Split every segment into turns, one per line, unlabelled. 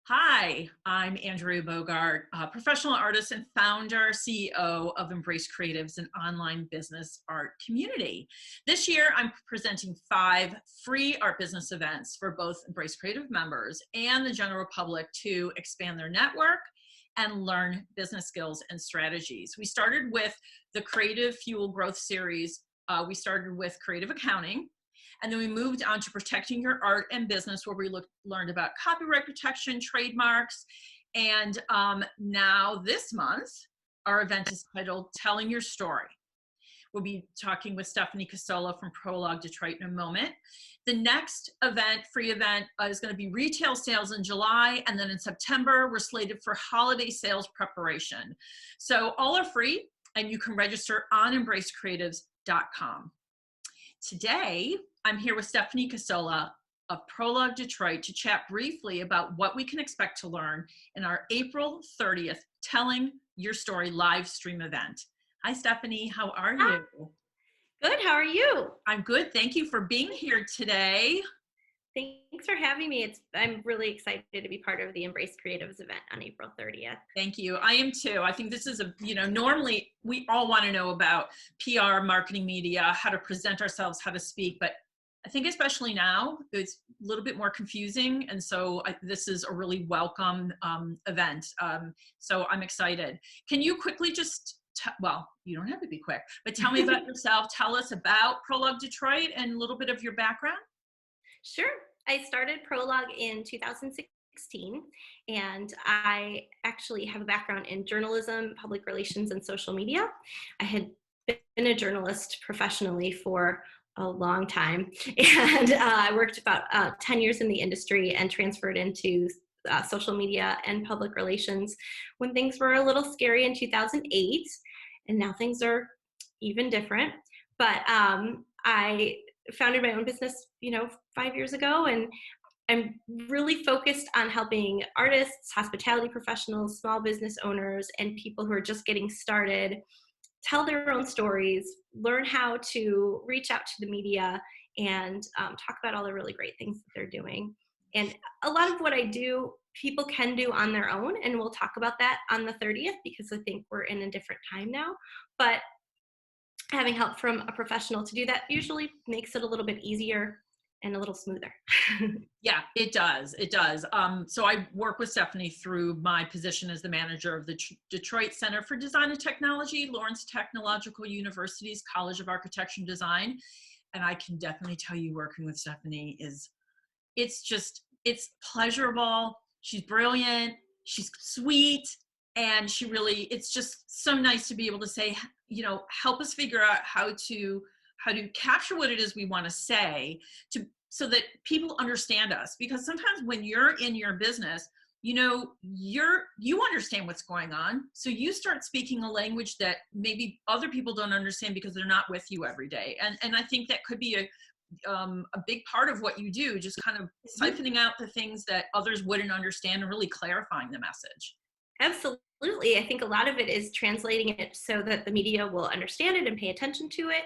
Hi, I'm Andrea Bogart, professional artist and founder, CEO of Embrace Creatives, an online business art community. This year, I'm presenting 5 free art business events for both Embrace Creative members and the general public to expand their network and learn business skills and strategies. We started with the Creative Fuel Growth Series. We started with creative accounting. And then we moved on to protecting your art and business, where we learned about copyright protection, trademarks. And now this month, our event is titled Telling Your Story. We'll be talking with Stephanie Casola from Prolog Detroit in a moment. The next event, free event, is going to be retail sales in July. And then in September, we're slated for holiday sales preparation. So all are free, and you can register on embracecreatives.com. Today, I'm here with Stephanie Casola of Prolog Detroit to chat briefly about what we can expect to learn in our April 30th Telling Your Story live stream event. Hi, Stephanie. How are you?
Good. How are you?
I'm good. Thank you for being here today.
Thanks for having me. I'm really excited to be part of the Embrace Creatives event on April 30th.
Thank you. I am too. I think this is normally we all want to know about PR, marketing, media, how to present ourselves, how to speak, but I think especially now, it's a little bit more confusing. And so this is a really welcome event. So I'm excited. Can you quickly just, well, you don't have to be quick, but tell me about yourself. Tell us about Prolog Detroit and a little bit of your background.
Sure. I started Prolog in 2016, and I actually have a background in journalism, public relations, and social media. I had been a journalist professionally for a long time, and I worked about 10 years in the industry and transferred into social media and public relations when things were a little scary in 2008, and now things are even different. But I founded my own business, 5 years ago, and I'm really focused on helping artists, hospitality professionals, small business owners, and people who are just getting started tell their own stories, learn how to reach out to the media, and talk about all the really great things that they're doing. And a lot of what I do, people can do on their own, and we'll talk about that on the 30th because I think we're in a different time now. But having help from a professional to do that usually makes it a little bit easier and a little smoother.
Yeah, it does. It does. So I work with Stephanie through my position as the manager of the Detroit Center for Design and Technology, Lawrence Technological University's College of Architecture and Design. And I can definitely tell you working with Stephanie it's pleasurable. She's brilliant. She's sweet. And it's just so nice to be able to say, help us figure out how to capture what it is we want to say so that people understand us. Because sometimes when you're in your business, you understand what's going on. So you start speaking a language that maybe other people don't understand because they're not with you every day. And I think that could be a big part of what you do, just kind of siphoning out the things that others wouldn't understand and really clarifying the message.
Absolutely. I think a lot of it is translating it so that the media will understand it and pay attention to it.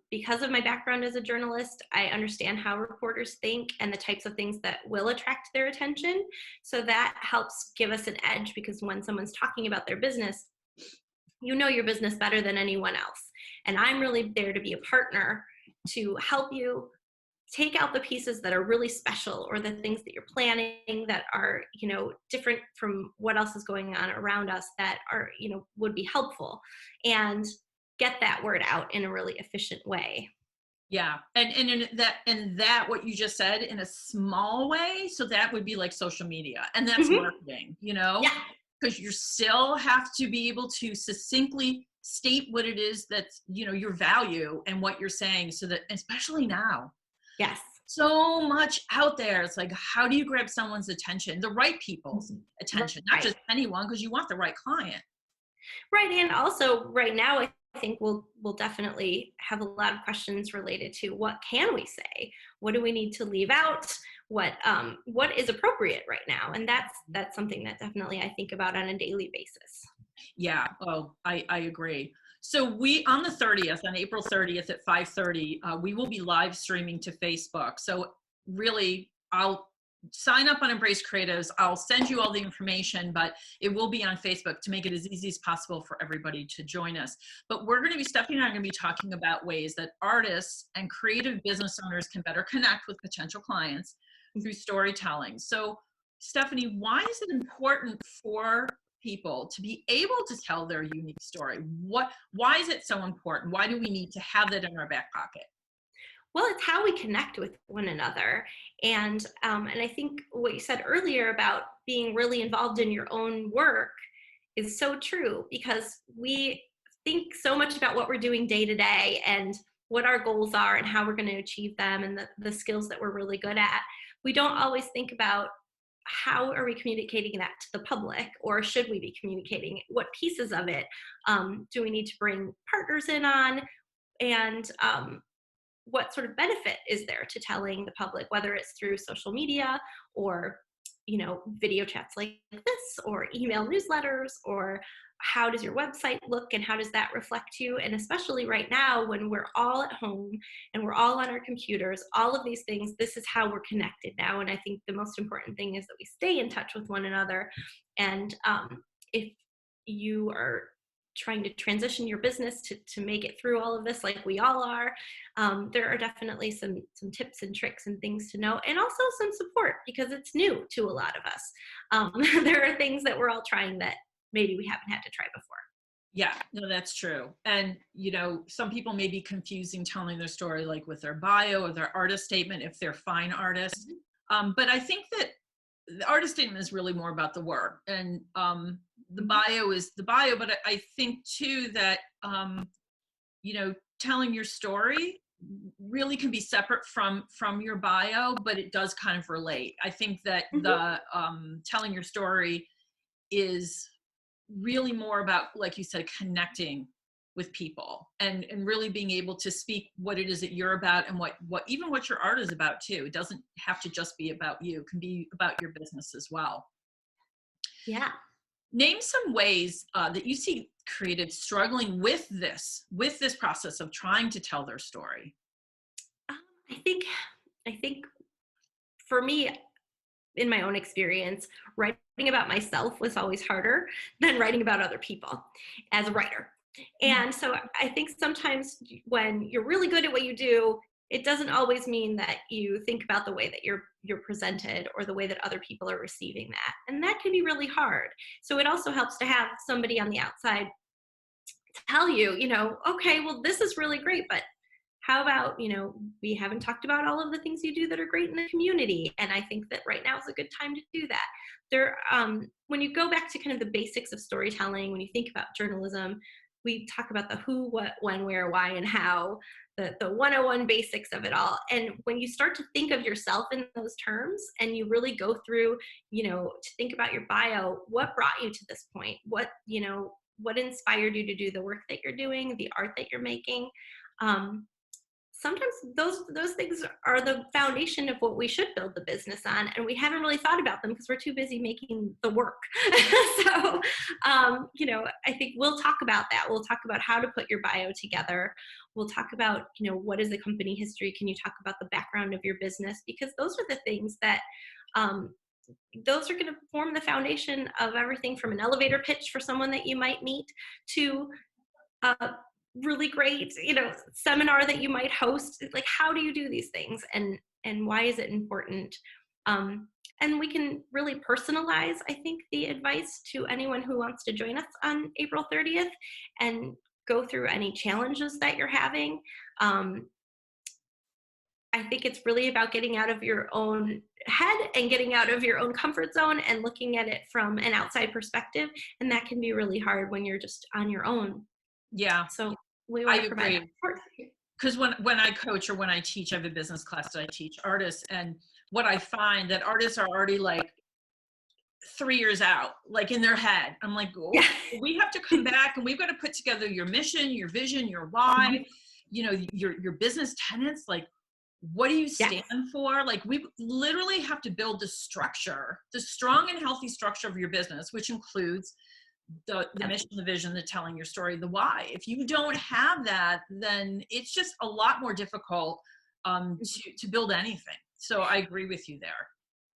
Because of my background as a journalist, I understand how reporters think and the types of things that will attract their attention. So that helps give us an edge, because when someone's talking about their business, you know your business better than anyone else. And I'm really there to be a partner to help you take out the pieces that are really special, or the things that you're planning that are, different from what else is going on around us that are, would be helpful, and get that word out in a really efficient way.
Yeah. And in that what you just said, in a small way, so that would be like social media, and that's marketing,
Yeah.
because you still have to be able to succinctly state what it is that's, your value and what you're saying, so that, especially now.
Yes.
So much out there. It's like, how do you grab someone's attention, the right people's attention, not just anyone, because you want the right client.
Right. And also right now, I think we'll definitely have a lot of questions related to what can we say? What do we need to leave out? What is appropriate right now? And that's something that definitely I think about on a daily basis.
Yeah. Oh, I agree. So on the 30th, on April 30th at 5:30, we will be live streaming to Facebook. So really, sign up on Embrace Creatives. I'll send you all the information, but it will be on Facebook to make it as easy as possible for everybody to join us. But we're going to be, Stephanie and I are going to be talking about ways that artists and creative business owners can better connect with potential clients through storytelling. So Stephanie, why is it important for people to be able to tell their unique story? Why is it so important? Why do we need to have that in our back pocket?
Well, it's how we connect with one another. And I think what you said earlier about being really involved in your own work is so true, because we think so much about what we're doing day to day and what our goals are and how we're going to achieve them, and the skills that we're really good at. We don't always think about how are we communicating that to the public, or should we be communicating what pieces of it do we need to bring partners in on, and what sort of benefit is there to telling the public, whether it's through social media or, you know, video chats like this, or email newsletters, or how does your website look and how does that reflect you? And especially right now when we're all at home and we're all on our computers, all of these things, this is how we're connected now. And I think the most important thing is that we stay in touch with one another. And if you are trying to transition your business to make it through all of this, like we all are, there are definitely some tips and tricks and things to know, and also some support, because it's new to a lot of us. There are things that we're all trying that maybe we haven't had to try before.
Yeah, no, that's true. And, you know, some people may be confusing telling their story like with their bio or their artist statement if they're fine artists. But I think that the artist statement is really more about the work, and the bio is the bio. But I think too that, you know, telling your story really can be separate from your bio, but it does kind of relate. I think that the telling your story is really more about, like you said, connecting with people and really being able to speak what it is that you're about, and what even what your art is about too. It doesn't have to just be about you. It can be about your business as well.
Yeah.
Name some ways that you see creatives struggling with this process of trying to tell their story.
I think for me, in my own experience, writing about myself was always harder than writing about other people as a writer. And so I think sometimes when you're really good at what you do, it doesn't always mean that you think about the way that you're presented or the way that other people are receiving that. And that can be really hard. So it also helps to have somebody on the outside tell you, you know, okay, well, this is really great, but how about, you know, we haven't talked about all of the things you do that are great in the community. And I think that right now is a good time to do that. There, when you go back to kind of the basics of storytelling, when you think about journalism, we talk about the who, what, when, where, why, and how, the 101 basics of it all. And when you start to think of yourself in those terms, and you really go through, you know, to think about your bio, what brought you to this point? What, you know, what inspired you to do the work that you're doing, the art that you're making? Sometimes those things are the foundation of what we should build the business on, and we haven't really thought about them because we're too busy making the work. So, you know, I think we'll talk about that. We'll talk about how to put your bio together. We'll talk about, you know, what is the company history? Can you talk about the background of your business? Because those are the things that, those are going to form the foundation of everything from an elevator pitch for someone that you might meet to really great, you know, seminar that you might host. Like, how do you do these things, and why is it important? And we can really personalize, I think, the advice to anyone who wants to join us on April 30th and go through any challenges that you're having. I think it's really about getting out of your own head and getting out of your own comfort zone and looking at it from an outside perspective. And that can be really hard when you're just on your own.
Yeah.
So we want to provide
agree. Because when I coach or when I teach, I have a business class that I teach artists, and what I find that artists are already like 3 years out, like in their head. I'm like, oh, we have to come back and we've got to put together your mission, your vision, your why, you know, your business tenets, like what do you stand for? Like we literally have to build the structure, the strong and healthy structure of your business, which includes the mission, the vision, the telling your story, the why. If you don't have that, then it's just a lot more difficult to build anything. So I agree with you there.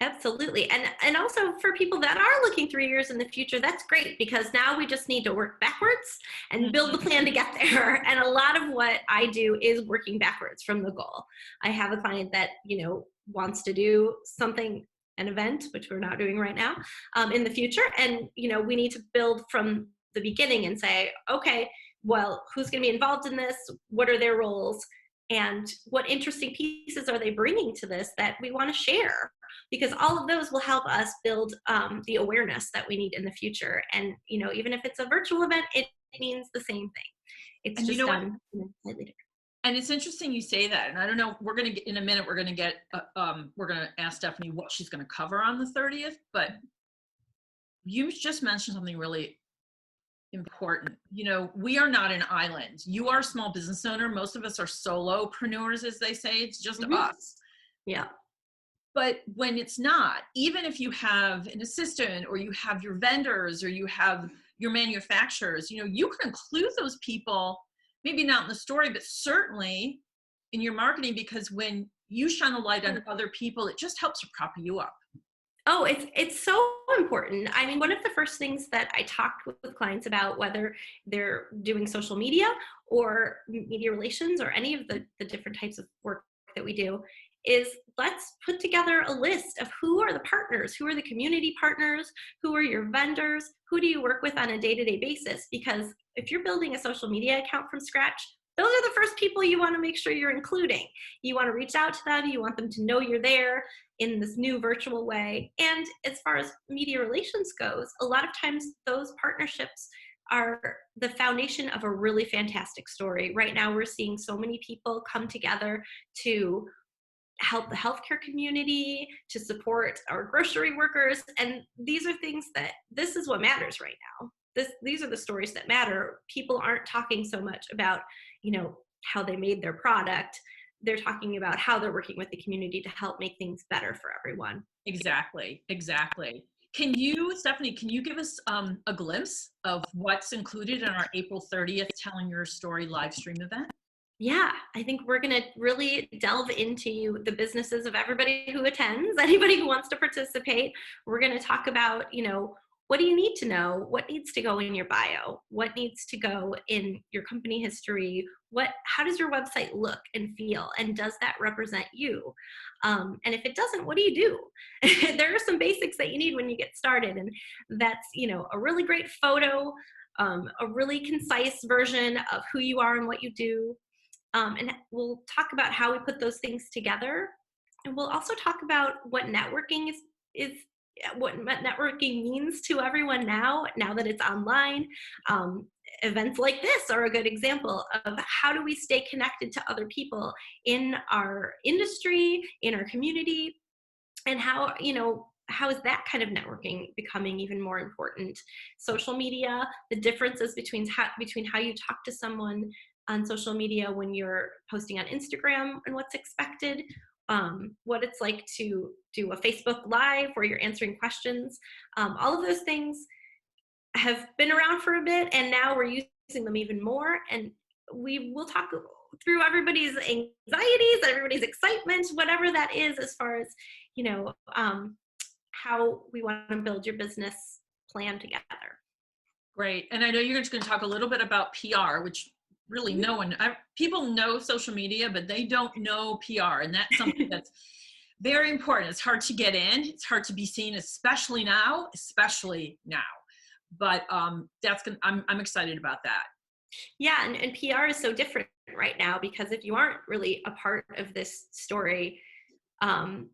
Absolutely. And also for people that are looking 3 years in the future, that's great, because now we just need to work backwards and build the
Mhm.
plan to get there. And a lot of what I do is working backwards from the goal. I have a client that, wants to do something, an event, which we're not doing right now, in the future. And, we need to build from the beginning and say, okay, well, who's going to be involved in this? What are their roles? And what interesting pieces are they bringing to this that we want to share? Because all of those will help us build the awareness that we need in the future. And even if it's a virtual event, it means the same thing. It's
And you
just
know what?
done slightly different.
And it's interesting you say that. And I don't know, we're going to get in a minute, we're going to ask Stephanie what she's going to cover on the 30th, but you just mentioned something really important. We are not an island. You are a small business owner. Most of us are solopreneurs, as they say. It's just
Mm-hmm.
us.
Yeah.
But when it's not, even if you have an assistant or you have your vendors or you have your manufacturers, you can include those people, maybe not in the story, but certainly in your marketing, because when you shine a light on other people, it just helps to prop you up.
Oh, it's so important. I mean, one of the first things that I talk with clients about, whether they're doing social media or media relations or any of the different types of work that we do, is let's put together a list of who are the partners, who are the community partners, who are your vendors, who do you work with on a day-to-day basis? Because if you're building a social media account from scratch, those are the first people you want to make sure you're including. You want to reach out to them. You want them to know you're there in this new virtual way. And as far as media relations goes, a lot of times those partnerships are the foundation of a really fantastic story. Right now, we're seeing so many people come together to help the healthcare community, to support our grocery workers. And these are things this is what matters right now. These are the stories that matter. People aren't talking so much about, how they made their product. They're talking about how they're working with the community to help make things better for everyone.
Exactly. Stephanie, can you give us a glimpse of what's included in our April 30th Telling Your Story live stream event?
Yeah, I think we're going to really delve into the businesses of everybody who attends, anybody who wants to participate. We're going to talk about, what do you need to know? What needs to go in your bio? What needs to go in your company history? How does your website look and feel? And does that represent you? And if it doesn't, what do you do? There are some basics that you need when you get started. And that's, a really great photo, a really concise version of who you are and what you do. And we'll talk about how we put those things together. And we'll also talk about what networking is what networking means to everyone now that it's online. Events like this are a good example of how do we stay connected to other people in our industry, in our community, and how is that kind of networking becoming even more important? Social media, the differences between how you talk to someone on social media when you're posting on Instagram and what's expected, what it's like to do a Facebook Live where you're answering questions. All of those things have been around for a bit, and now we're using them even more. And we will talk through everybody's anxieties, everybody's excitement, whatever that is, as far as how we want to build your business plan together.
Great. And I know you're just going to talk a little bit about PR, which really people know social media, but they don't know PR. And that's something that's very important. It's hard to get in. It's hard to be seen, especially now. But I'm excited about that.
Yeah, and PR is so different right now, because if you aren't really a part of this story,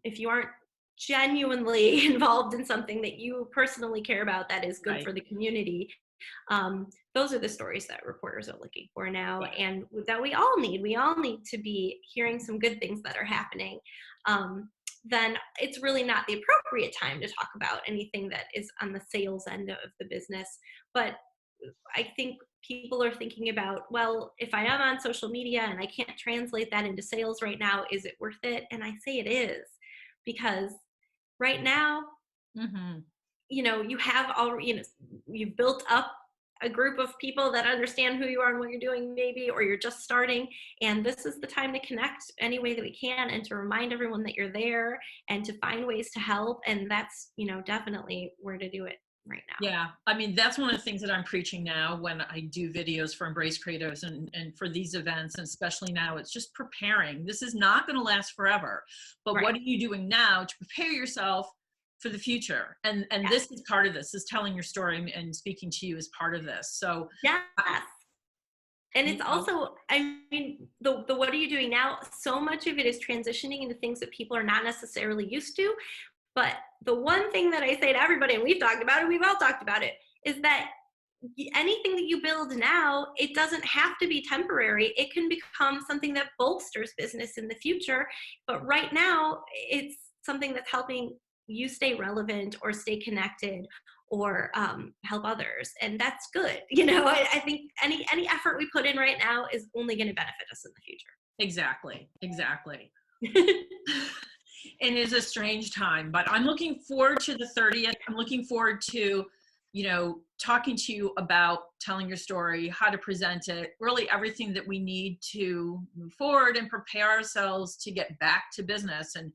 if you aren't genuinely involved in something that you personally care about that is good
Right.
for the community, those are the stories that reporters are looking for now, and that we all need. We all need to be hearing some good things that are happening. Then it's really not the appropriate time to talk about anything that is on the sales end of the business. But I think people are thinking about, well, if I am on social media and I can't translate that into sales right now, is it worth it? And I say it is, because right now,
Mm-hmm.
you have all, you've built up a group of people that understand who you are and what you're doing maybe, or you're just starting. And this is the time to connect any way that we can and to remind everyone that you're there and to find ways to help. And that's, definitely where to do it right now.
Yeah, I mean, that's one of the things that I'm preaching now when I do videos for Embrace Creatives and for these events, and especially now, it's just preparing. This is not going to last forever, but
Right.
what are you doing now to prepare yourself for the future? And
Yes.
this is part of this, is telling your story and speaking to you is part of this. So
Yes. And
you
it's
know,
also, I mean, the what are you doing now? So much of it is transitioning into things that people are not necessarily used to. But the one thing that I say to everybody, and we've talked about it, we've all talked about it, is that anything that you build now, it doesn't have to be temporary. It can become something that bolsters business in the future. But right now, it's something that's helping you stay relevant or stay connected or help others, and that's good. I think any effort we put in right now is only going to benefit us in the
exactly.
future.
It is a strange time, but I'm looking forward to the 30th. I'm looking forward to, talking to you about telling your story, how to present it, really everything that we need to move forward and prepare ourselves to get back to business and,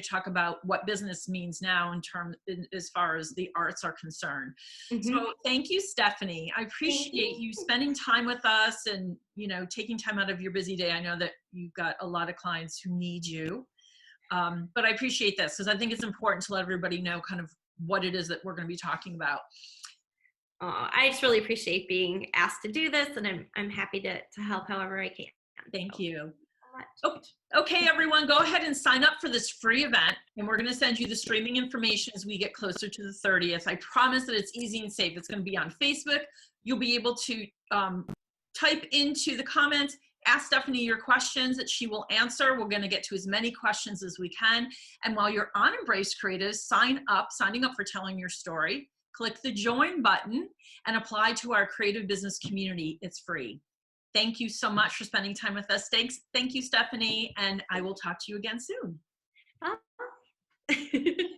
talk about what business means now as far as the arts are concerned.
Mm-hmm.
So thank you, Stephanie. I appreciate you spending time with us and, taking time out of your busy day. I know that you've got a lot of clients who need you. But I appreciate this because I think it's important to let everybody know kind of what it is that we're going to be talking about.
I just really appreciate being asked to do this, and I'm happy to help however I can.
Thank you.
So much.
Oh, okay, everyone, go ahead and sign up for this free event, and we're going to send you the streaming information as we get closer to the 30th. I promise that it's easy and safe. It's going to be on Facebook. You'll be able to type into the comments, ask Stephanie your questions that she will answer. We're going to get to as many questions as we can. And while you're on Embrace Creatives, signing up for telling your story. Click the join button and apply to our creative business community. It's free. Thank you so much for spending time with us. Thank you, Stephanie, and I will talk to you again soon.
Bye.